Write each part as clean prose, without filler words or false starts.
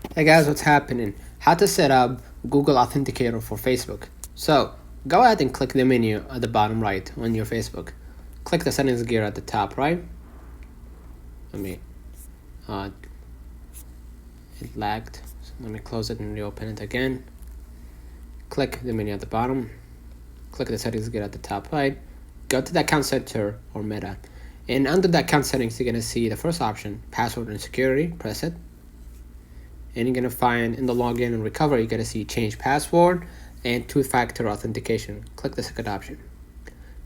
Hey guys, what's happening? How to set up Google Authenticator for Facebook. So go ahead and click the menu at the bottom right on your Facebook. Click the settings gear at the top right. Let me it lagged, so let me close it and reopen it again. Click the menu at the bottom, click the settings gear at the top right, go to the account center or meta, and under the account settings you're going to see the first option, password and security. Press it, and you're going to find in the login and recovery you're going to see change password and two-factor authentication. Click the second option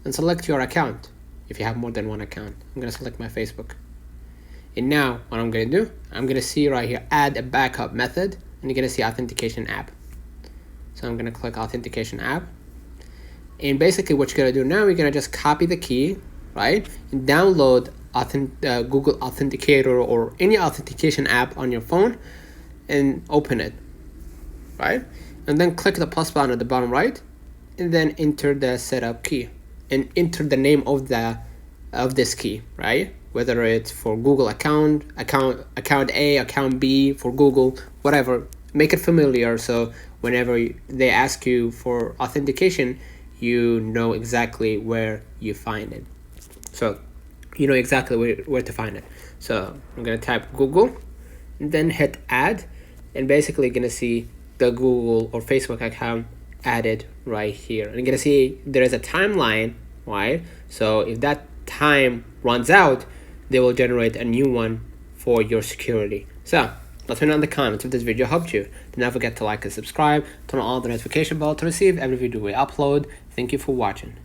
and select your account if you have more than one account. I'm going to select my Facebook. And now what I'm going to do, I'm going to see right here, add a backup method, and you're going to see authentication app. So I'm going to click authentication app. And basically what you're going to do now, you're going to just copy the key, right? And download Google Authenticator or any authentication app on your phone and open it, right? And then click the plus button at the bottom right, and then enter the setup key and enter the name of this key, right? Whether it's for Google account A, account B, for Google, whatever. Make it familiar so whenever they ask you for authentication, you know exactly where you find it. So you know exactly where to find it. So I'm going to type Google and then hit add, and basically going to see the Google or Facebook account added right here. And you're going to see there is a timeline, right? So if that time runs out, they will generate a new one for your security. So let me know in the comments if this video helped you. Do not forget to like and subscribe, turn on the notification bell to receive every video we upload. Thank you for watching.